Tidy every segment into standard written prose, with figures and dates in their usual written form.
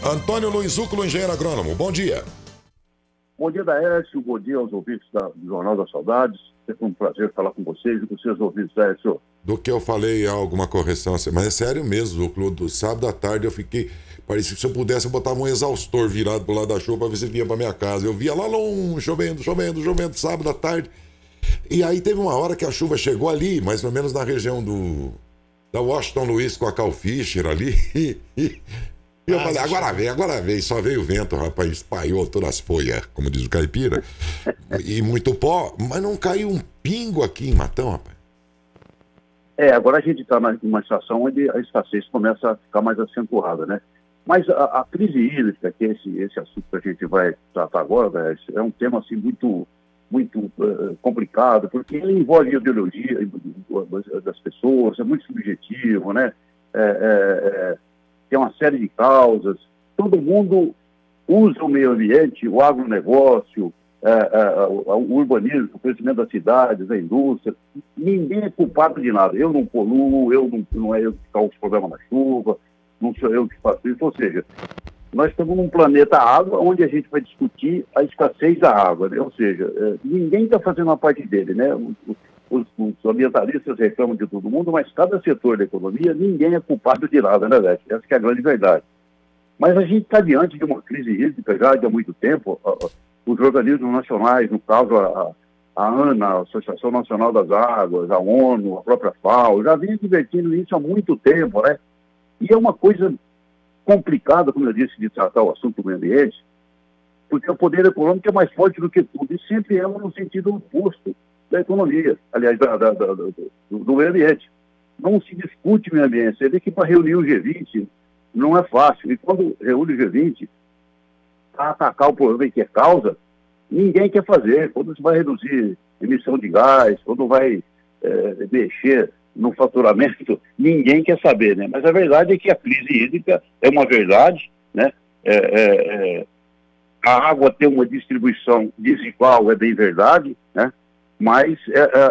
Antônio Luiz Zúculo, engenheiro agrônomo, bom dia. Bom dia, Daércio, bom dia aos ouvintes do Jornal das Saudades. É um prazer falar com vocês e com seus ouvintes, Daércio. Do que eu falei, há alguma correção, mas é sério mesmo, Zúculo, do sábado à tarde eu fiquei, parecia que se eu pudesse eu botava um exaustor virado pro lado da chuva pra ver se vinha pra minha casa. Eu via lá longe, chovendo, sábado à tarde. E aí teve uma hora que a chuva chegou ali, mais ou menos na região da Washington Luiz com a Carl Fischer ali. E eu falei, agora vem, só veio o vento, rapaz, espalhou todas as folhas, como diz o caipira, e muito pó, mas não caiu um pingo aqui em Matão, rapaz. Agora a gente está numa situação onde a escassez começa a ficar mais acentuada, né? Mas a crise hídrica, que é esse assunto que a gente vai tratar agora, é um tema assim muito complicado, porque ele envolve a ideologia das pessoas, é muito subjetivo, né? Tem uma série de causas. Todo mundo usa o meio ambiente, o agronegócio, o urbanismo, o crescimento das cidades, a indústria. Ninguém é culpado de nada. Eu não poluo, não é eu que causo problema na chuva, não sou eu que faço isso. Ou seja, nós estamos num planeta água onde a gente vai discutir a escassez da água, né? Ou seja, ninguém está fazendo a parte dele, né? Os ambientalistas reclamam de todo mundo, mas cada setor da economia, ninguém é culpado de nada, né, Vete? Essa que é a grande verdade. Mas a gente está diante de uma crise hídrica já de há muito tempo. Os organismos nacionais, no caso a ANA, a Associação Nacional das Águas, a ONU, a própria FAO, já vinha divertindo isso há muito tempo, né? E é uma coisa complicada, como eu disse, de tratar o assunto do meio ambiente, porque o poder econômico é mais forte do que tudo, e sempre é no sentido oposto da economia, aliás, do meio ambiente. Não se discute meio ambiente. Você vê que para reunir o G20 não é fácil. E quando reúne o G20, para atacar o problema que é causa, ninguém quer fazer. Quando você vai reduzir emissão de gás, quando vai mexer no faturamento, ninguém quer saber, né? Mas a verdade é que a crise hídrica é uma verdade, né? A água tem uma distribuição desigual, é bem verdade, né? Mas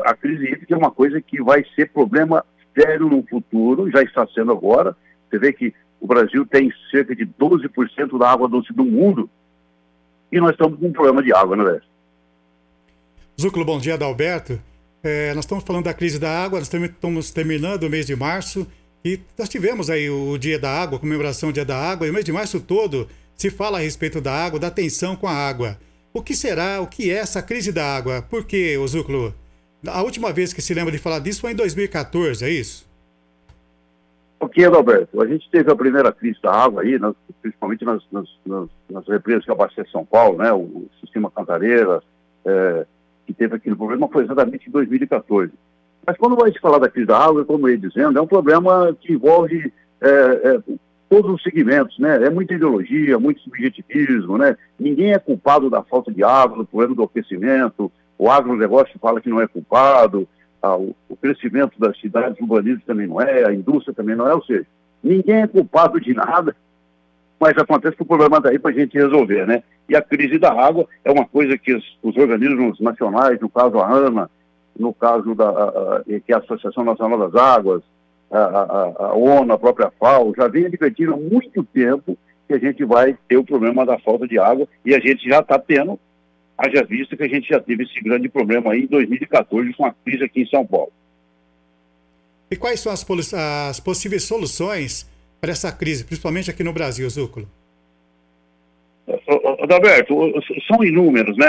a crise hídrica é uma coisa que vai ser problema sério no futuro, já está sendo agora. Você vê que o Brasil tem cerca de 12% da água doce do mundo e nós estamos com um problema de água, né, Léo? Zúculo, bom dia, Adalberto. Nós estamos falando da crise da água, nós estamos terminando o mês de março e nós tivemos aí o Dia da Água, a comemoração do Dia da Água, e o mês de março todo se fala a respeito da água, da tensão com a água. O que é essa crise da água? Por quê, Zúculo? A última vez que se lembra de falar disso foi em 2014, é isso? Ok, Adalberto, a gente teve a primeira crise da água aí, principalmente nas represas que abastecem São Paulo, né? O sistema Cantareira, que teve aquele problema, foi exatamente em 2014. Mas quando vai se falar da crise da água, como eu ia dizendo, é um problema que envolve todos os segmentos, né? É muita ideologia, muito subjetivismo, né? Ninguém é culpado da falta de água, do problema do aquecimento, o agronegócio fala que não é culpado, o crescimento das cidades, o urbanismo também não é, a indústria também não é, ou seja, ninguém é culpado de nada, mas acontece que o problema daí para a gente resolver, né? E a crise da água é uma coisa que os organismos nacionais, no caso a ANA, no caso que é a Associação Nacional das Águas, a ONU, a própria FAO, já vem advertindo há muito tempo que a gente vai ter o problema da falta de água e a gente já está tendo, haja vista que a gente já teve esse grande problema aí em 2014 com a crise aqui em São Paulo. E quais são as possíveis soluções para essa crise, principalmente aqui no Brasil, Zúculo? Adalberto, são inúmeros, né?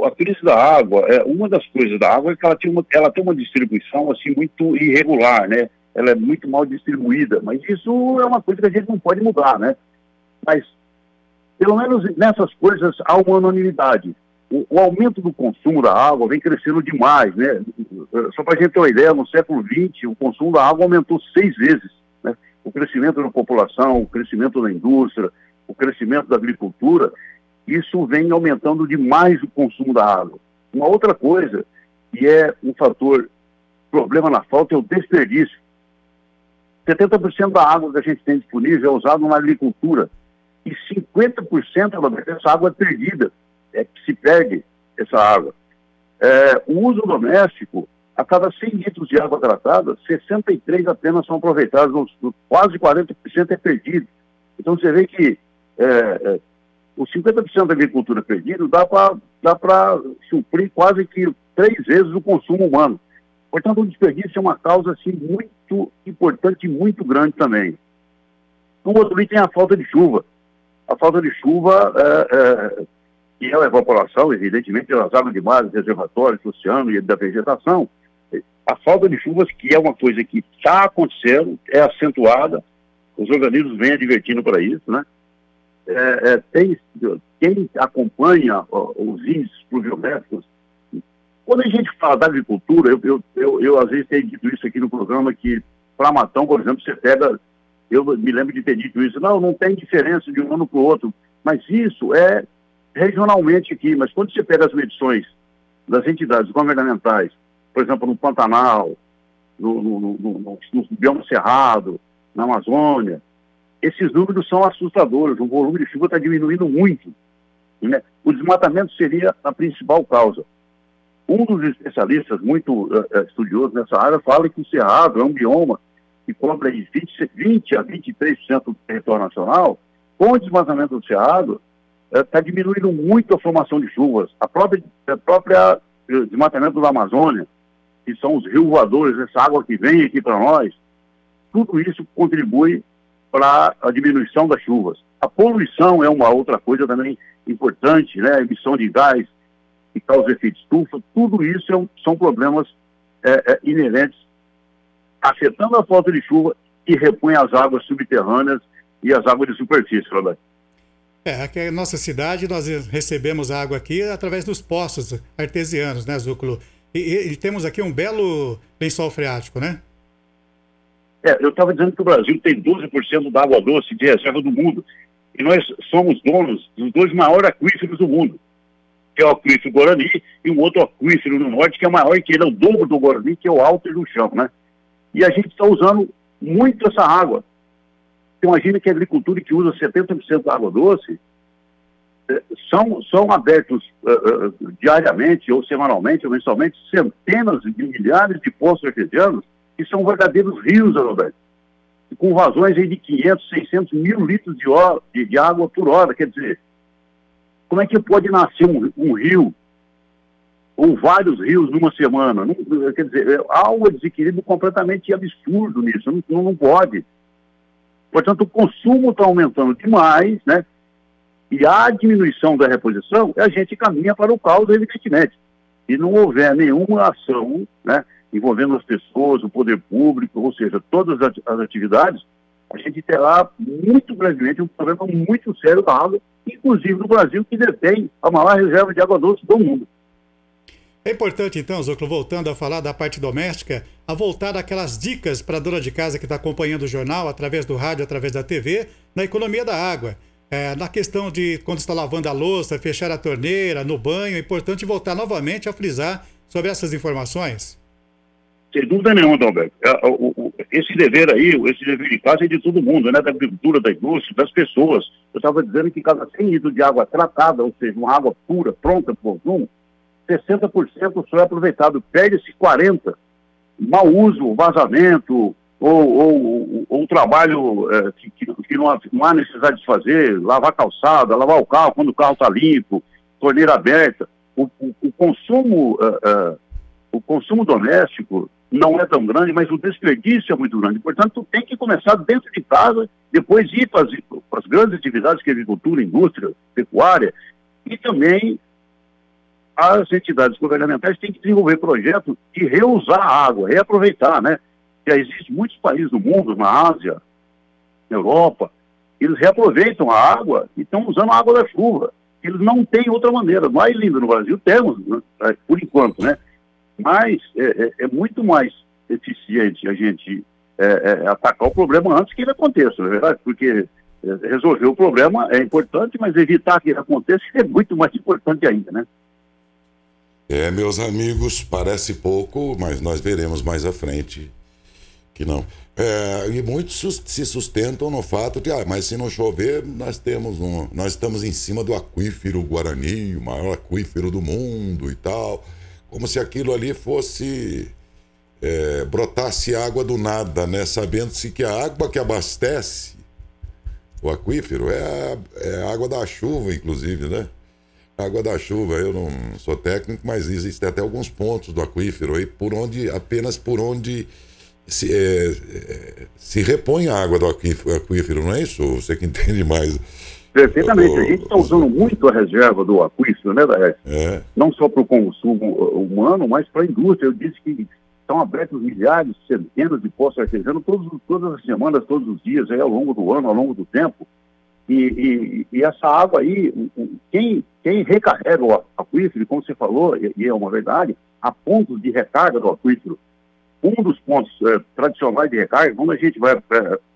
A crise da água, uma das coisas da água é que ela tem uma distribuição assim muito irregular, né? Ela é muito mal distribuída, mas isso é uma coisa que a gente não pode mudar, né? Mas, pelo menos nessas coisas, há uma unanimidade. O aumento do consumo da água vem crescendo demais, né? Só para a gente ter uma ideia, no século XX, o consumo da água aumentou 6 vezes, né? O crescimento da população, o crescimento da indústria, o crescimento da agricultura, isso vem aumentando demais o consumo da água. Uma outra coisa, que é um problema na falta, é o desperdício. 70% da água que a gente tem disponível é usada na agricultura e 50% dessa água é perdida, que se perde essa água. O uso doméstico, a cada 100 litros de água tratada, 63 apenas são aproveitados, quase 40% é perdido. Então você vê que os 50% da agricultura perdida dá para suprir quase que 3 vezes o consumo humano. Portanto, o desperdício é uma causa assim, muito importante e muito grande também. Um outro item é a falta de chuva. A falta de chuva, que é a evaporação, evidentemente, das águas de mar, reservatórios, do oceano e da vegetação. A falta de chuvas, que é uma coisa que está acontecendo, é acentuada, os organismos vêm advertindo para isso, né? Quem acompanha os índices pluviométricos, quando a gente fala da agricultura, eu às vezes tenho dito isso aqui no programa, que para Matão, por exemplo, você pega, eu me lembro de ter dito isso, não tem diferença de um ano para o outro, mas isso é regionalmente aqui, mas quando você pega as medições das entidades governamentais, por exemplo, no Pantanal, no bioma Cerrado, na Amazônia, esses números são assustadores, o volume de chuva está diminuindo muito, né? O desmatamento seria a principal causa. Um dos especialistas muito estudiosos nessa área fala que o Cerrado é um bioma que cobre de 20 a 23% do território nacional. Com o desmatamento do Cerrado, está diminuindo muito a formação de chuvas. A própria desmatamento da Amazônia, que são os rios voadores, essa água que vem aqui para nós, tudo isso contribui para a diminuição das chuvas. A poluição é uma outra coisa também importante, né? A emissão de gás que causa efeito estufa, tudo isso são problemas inerentes, afetando a falta de chuva e repõe as águas subterrâneas e as águas de superfície, Roberto. Aqui na nossa cidade nós recebemos água aqui através dos poços artesianos, né, Zúculo? E temos aqui um belo lençol freático, né? Eu estava dizendo que o Brasil tem 12% da água doce de reserva do mundo. E nós somos donos dos 2 maiores aquíferos do mundo, que é o aquífero Guarani e um outro aquífero no norte, que é maior que ele, é o dobro do Guarani, que é o Alto do Chão, né? E a gente está usando muito essa água. Você imagina que a agricultura que usa 70% da água doce são abertos diariamente, ou semanalmente, ou mensalmente, centenas de milhares de poços artesianos, que são verdadeiros rios, Roberto, com vazões aí de 500, 600 mil litros de água por hora. Quer dizer, como é que pode nascer um rio, ou vários rios numa semana? Não, quer dizer, há um desequilíbrio completamente absurdo nisso, não pode. Portanto, o consumo está aumentando demais, né? E a diminuição da reposição, a gente caminha para o caos, evidentemente. Se não houver nenhuma ação, né, envolvendo as pessoas, o poder público, ou seja, todas as atividades, a gente terá muito brevemente um problema muito sério da água, inclusive no Brasil, que detém a maior reserva de água doce do mundo. É importante, então, Zúculo, voltando a falar da parte doméstica, a voltar àquelas dicas para a dona de casa que está acompanhando o jornal, através do rádio, através da TV, na economia da água. Na questão de quando está lavando a louça, fechar a torneira, no banho, é importante voltar novamente a frisar sobre essas informações. Sem dúvida nenhuma, Alberto. Esse dever aí, esse dever de casa é de todo mundo, né? Da agricultura, da indústria, das pessoas. Eu estava dizendo que cada 100 litros de água tratada, ou seja, uma água pura, pronta para o consumo, 60% só é aproveitado, perde-se 40%. Mau uso, vazamento, ou trabalho que não há necessidade de fazer, lavar calçada, lavar o carro quando o carro está limpo, torneira aberta. O consumo doméstico não é tão grande, mas o desperdício é muito grande. Portanto, tem que começar dentro de casa, depois ir para as grandes atividades que é agricultura, indústria, pecuária, e também as entidades governamentais têm que desenvolver projetos de reusar a água, reaproveitar, né? Já existem muitos países do mundo, na Ásia, na Europa, eles reaproveitam a água e estão usando a água da chuva. Eles não têm outra maneira. Nós, lindo, no Brasil, temos, né? Por enquanto, né? Mas é muito mais eficiente a gente atacar o problema antes que ele aconteça, não é verdade? Porque resolver o problema é importante, mas evitar que ele aconteça é muito mais importante ainda, né? Meus amigos, parece pouco, mas nós veremos mais à frente que não. E muitos se sustentam no fato de, mas se não chover, nós estamos em cima do aquífero Guarani, o maior aquífero do mundo e tal, como se aquilo ali fosse brotasse água do nada, né? Sabendo-se que a água que abastece O aquífero é a água da chuva, inclusive, né? A água da chuva, eu não sou técnico, mas existem até alguns pontos do aquífero aí apenas por onde se repõe a água do aquífero, não é isso? Você que entende mais. Perfeitamente. A gente está usando muito a reserva do aquífero, né, Daércio? Não só para o consumo humano, mas para a indústria. Eu disse que estão abertos milhares, centenas de poços artesianos todas as semanas, todos os dias, aí, ao longo do ano, ao longo do tempo. E essa água aí, quem recarrega o aquífero, como você falou, e é uma verdade, há pontos de recarga do aquífero. Um dos pontos tradicionais de recarga, quando a gente vai,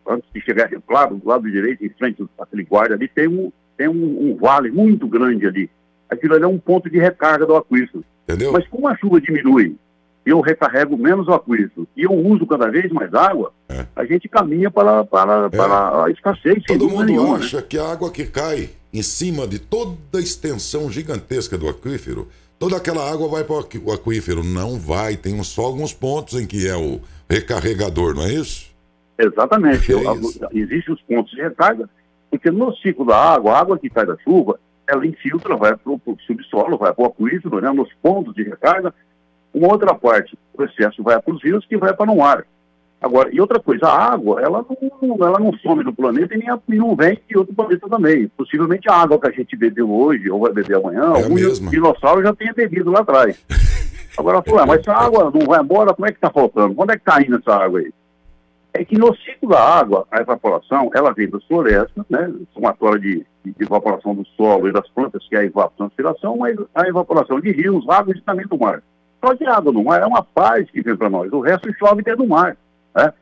antes de chegar claro, do lado direito, em frente àquele guarda ali, tem um vale muito grande ali. Aquilo ali é um ponto de recarga do aquífero. Entendeu? Mas como a chuva diminui, eu recarrego menos o aquífero e eu uso cada vez mais água, a gente caminha para a escassez. Todo mundo acha que a água que cai em cima de toda a extensão gigantesca do aquífero, toda aquela água vai para o aquífero. Não vai, tem só alguns pontos em que é o recarregador, não é isso? Exatamente. Existem os pontos de recarga, porque no ciclo da água, a água que cai da chuva, ela infiltra, vai para o subsolo, vai para o aquífero, né, nos pontos de recarga. Uma outra parte, o excesso vai para os rios, que vai para o mar. Agora, e outra coisa, a água, ela não some do planeta e não vem de outro planeta também. Possivelmente a água que a gente bebeu hoje, ou vai beber amanhã, algum dinossauro já tenha bebido lá atrás. Agora, mas se a água não vai embora, como é que está faltando? Quando é que está indo essa água aí? É que no ciclo da água, a evaporação, ela vem das florestas, né? Somatória de evaporação do solo e das plantas, que é a evapotranspiração, mas a evaporação de rios, lagos e também do mar. Só que a água do mar é uma paz que vem para nós. O resto chove dentro do mar. Né?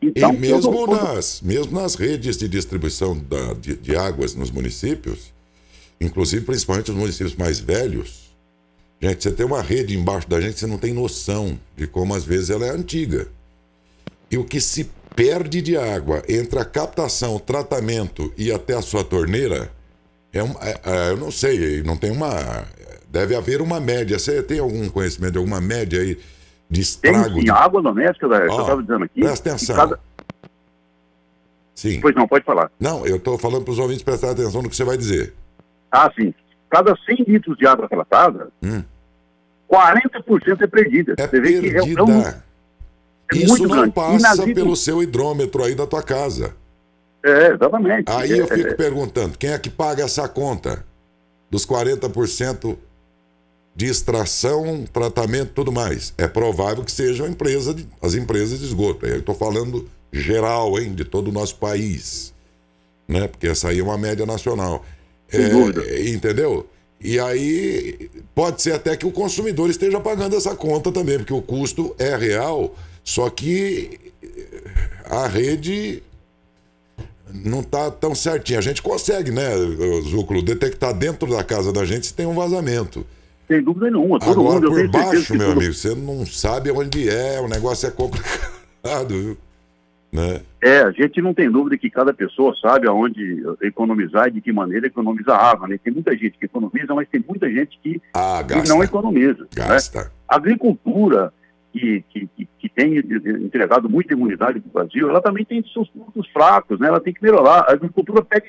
Então, e mesmo nas redes de distribuição de águas nos municípios, inclusive principalmente os municípios mais velhos, gente, você tem uma rede embaixo da gente, você não tem noção de como às vezes ela é antiga. E o que se perde de água entre a captação, o tratamento e até a sua torneira, eu não sei, não tem deve haver uma média. Você tem algum conhecimento de alguma média aí de estrago? Tem água doméstica, eu estava dizendo aqui. Presta atenção. Sim. Pois não, pode falar. Não, eu estou falando para os ouvintes prestar atenção no que você vai dizer. Ah, sim. Cada 100 litros de água tratada, 40% é perdida. Você vê perdida. Que isso não passa pelo seu hidrômetro aí da tua casa. Exatamente. Aí eu fico perguntando, quem é que paga essa conta? Dos 40% de extração, tratamento e tudo mais. É provável que sejam as empresas de esgoto. Eu estou falando geral, hein, de todo o nosso país. Né? Porque essa aí é uma média nacional. Sem dúvida. Entendeu? E aí pode ser até que o consumidor esteja pagando essa conta também, porque o custo é real, só que a rede não está tão certinha. A gente consegue, né, Zúculo, detectar dentro da casa da gente se tem um vazamento. Sem dúvida nenhuma. Todo Agora, mundo, por baixo, meu amigo, você não sabe onde é, o negócio é complicado, viu? Né? A gente não tem dúvida que cada pessoa sabe aonde economizar e de que maneira economizar água, né? Tem muita gente que economiza, mas tem muita gente que não economiza. Gasta. Né? A agricultura, que tem entregado muita imunidade para o Brasil, ela também tem seus pontos fracos, né? Ela tem que melhorar. A agricultura perde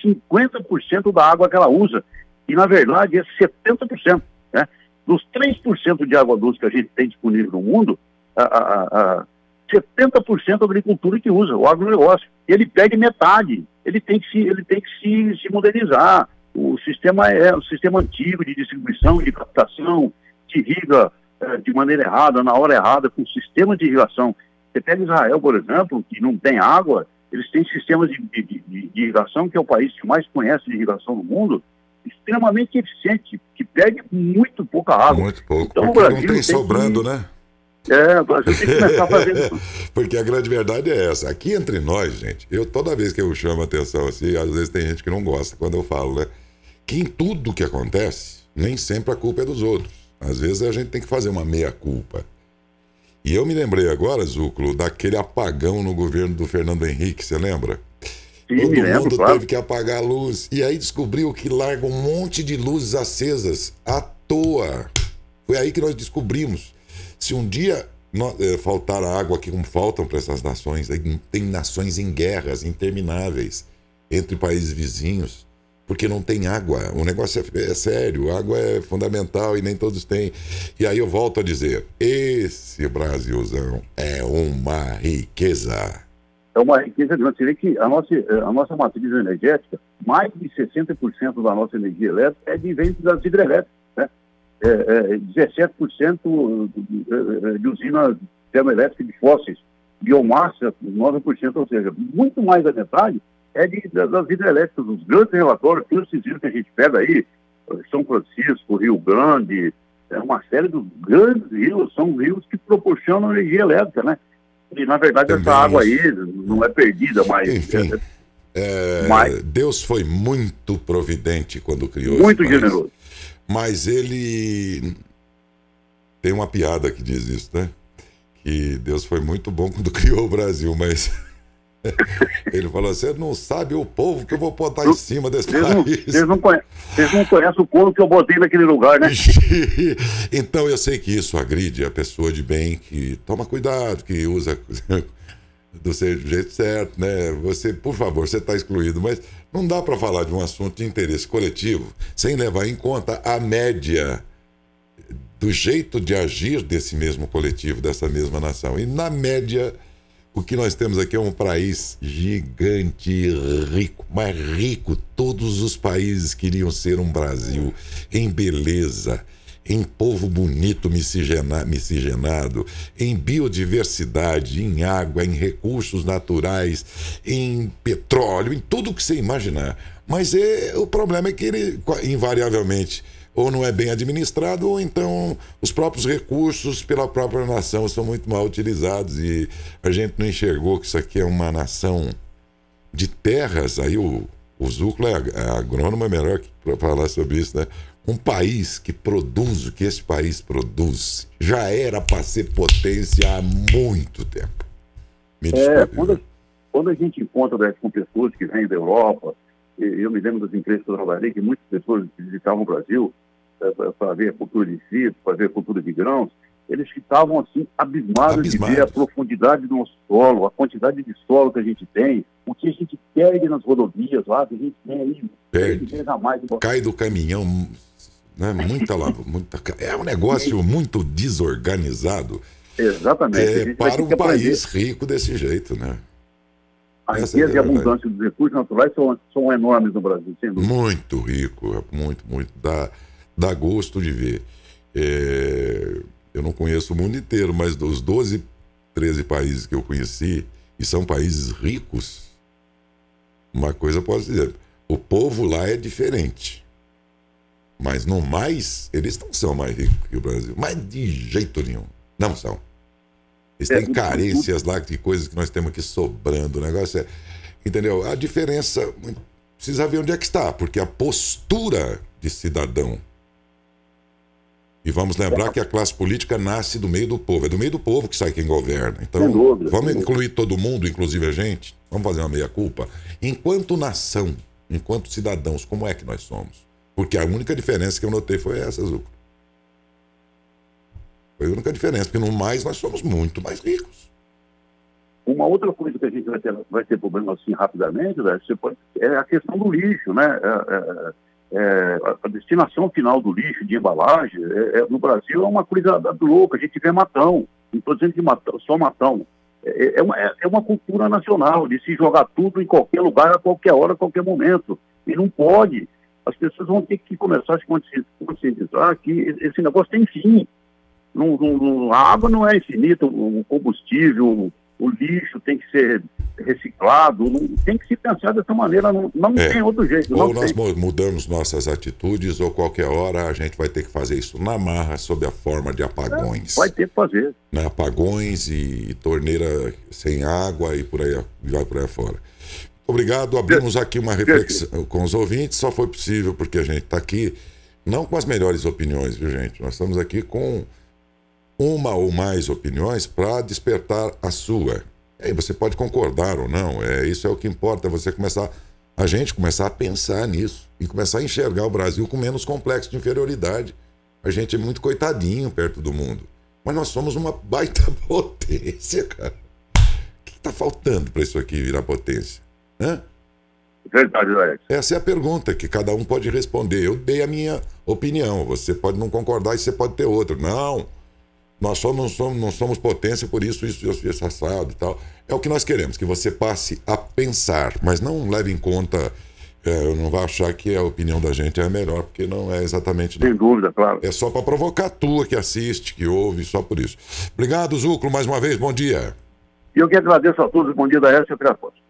50% da água que ela usa, e na verdade é 70%. Né? Dos 3% de água doce que a gente tem disponível no mundo, 70% da agricultura que usa, o agronegócio. Ele perde metade. Ele tem que se modernizar. O sistema é um sistema antigo de distribuição, de captação, que irriga de maneira errada, na hora errada, com sistema de irrigação. Você pega Israel, por exemplo, que não tem água, eles têm sistemas de irrigação, que é o país que mais conhece de irrigação no mundo, extremamente eficiente, que perde muito pouca água. Muito pouco, então, porque o Brasil não tem sobrando, né? O Brasil tem que começar a fazer isso. Porque a grande verdade é essa. Aqui entre nós, gente, toda vez que eu chamo a atenção assim, às vezes tem gente que não gosta quando eu falo, né? Que em tudo que acontece, nem sempre a culpa é dos outros. Às vezes a gente tem que fazer uma meia-culpa. E eu me lembrei agora, Zúculo, daquele apagão no governo do Fernando Henrique, você lembra? Sim, Todo mundo claro. teve que apagar a luz. E aí descobriu que larga um monte de luzes acesas à toa. Foi aí que nós descobrimos. Se um dia faltar água aqui como faltam para essas nações. Tem nações em guerras intermináveis entre países vizinhos, porque não tem água. O negócio é sério, a água é fundamental e nem todos têm. E aí eu volto a dizer, esse Brasilzão é uma riqueza. É uma riqueza grande. Você vê que a nossa matriz energética, mais de 60% da nossa energia elétrica vem das hidrelétricas, né? 17% de usinas termoelétricas de fósseis, biomassa 9%, ou seja, muito mais da metade das hidrelétricas. Os grandes relatórios, todos esses rios que a gente pega aí, São Francisco, Rio Grande, uma série dos grandes rios, são rios que proporcionam energia elétrica, né? E, na verdade, também essa água aí não é perdida, mas... Enfim, Deus foi muito providente quando criou muito generoso. Mas ele... Tem uma piada que diz isso, né? Que Deus foi muito bom quando criou o Brasil, mas... Ele falou assim, você não sabe o povo que eu vou botar em cima desse país. Vocês não conhecem o povo que eu botei naquele lugar, né? Então eu sei que isso agride a pessoa de bem, que toma cuidado, que usa do jeito certo, né? Você, por favor, você está excluído, mas não dá para falar de um assunto de interesse coletivo sem levar em conta a média do jeito de agir desse mesmo coletivo, dessa mesma nação. E na média... O que nós temos aqui é um país gigante, rico, mais rico. Todos os países queriam ser um Brasil em beleza, em povo bonito miscigenado, em biodiversidade, em água, em recursos naturais, em petróleo, em tudo que você imaginar. Mas o problema é que ele, invariavelmente, ou não é bem administrado, ou então os próprios recursos pela própria nação são muito mal utilizados e a gente não enxergou que isso aqui é uma nação de terras. Aí o Zúculo é agrônomo, é melhor para falar sobre isso, né? Um país que produz o que esse país produz já era para ser potência há muito tempo. Quando a gente encontra com pessoas que vêm da Europa, eu me lembro das empresas que eu trabalhei, que muitas pessoas visitavam o Brasil para ver a cultura de citro, para ver a cultura de grãos, eles ficavam assim abismados de ver a profundidade do nosso solo, a quantidade de solo que a gente tem, o que a gente perde nas rodovias lá, que a gente tem aí. Perde. Cai do caminhão, né? É um negócio muito desorganizado. Exatamente. Para um país rico desse jeito, né? A riqueza e a abundância dos recursos naturais são enormes no Brasil, sem dúvida. Muito rico, muito. Dá gosto de ver. Eu não conheço o mundo inteiro, mas dos 12, 13 países que eu conheci, e são países ricos, uma coisa eu posso dizer, o povo lá é diferente. Mas no mais, eles não são mais ricos que o Brasil. Mas de jeito nenhum. Não são. Eles têm carências lá de coisas que nós temos aqui sobrando. O negócio é... Entendeu? A diferença... Precisa ver onde é que está. Porque a postura de cidadão... E vamos lembrar que a classe política nasce do meio do povo. É do meio do povo que sai quem governa. Então, vamos incluir todo mundo, inclusive a gente. Vamos fazer uma meia-culpa. Enquanto nação, enquanto cidadãos, como é que nós somos? Porque a única diferença que eu notei foi essa, Zuco. Foi a única diferença, porque no mais nós somos muito mais ricos. Uma outra coisa que a gente vai ter problema assim rapidamente, é a questão do lixo, né? A destinação final do lixo, de embalagem, no Brasil é uma coisa louca. A gente vê matão, não estou dizendo que matão, só matão. É uma cultura nacional de se jogar tudo em qualquer lugar, a qualquer hora, a qualquer momento. E não pode. As pessoas vão ter que começar a se conscientizar que esse negócio tem fim. A água não é infinita, o combustível, o lixo tem que ser reciclado, tem que se pensar dessa maneira, não tem outro jeito. Ou nós mudamos nossas atitudes, ou qualquer hora a gente vai ter que fazer isso na marra, sob a forma de apagões. Vai ter que fazer. Né? Apagões e torneira sem água e vai por aí fora. Obrigado, abrimos aqui uma reflexão com os ouvintes, só foi possível porque a gente está aqui, não com as melhores opiniões, viu, gente? Nós estamos aqui com uma ou mais opiniões para despertar a sua. E aí você pode concordar ou não, isso é o que importa, a gente começar a pensar nisso e começar a enxergar o Brasil com menos complexo de inferioridade. A gente é muito coitadinho perto do mundo. Mas nós somos uma baita potência, cara. O que está faltando para isso aqui virar potência? Né? Verdade, Alex. Essa é a pergunta que cada um pode responder. Eu dei a minha opinião. Você pode não concordar e você pode ter outra. Não, nós não somos potência, por isso assado e tal. É o que nós queremos, que você passe a pensar, mas não leve em conta, não vai achar que a opinião da gente é a melhor, porque não é exatamente... Sem dúvida, claro. É só para provocar a tua que assiste, que ouve, só por isso. Obrigado, Zúculo, mais uma vez, bom dia. E eu que agradeço a todos, bom dia da Aécio e até a próxima.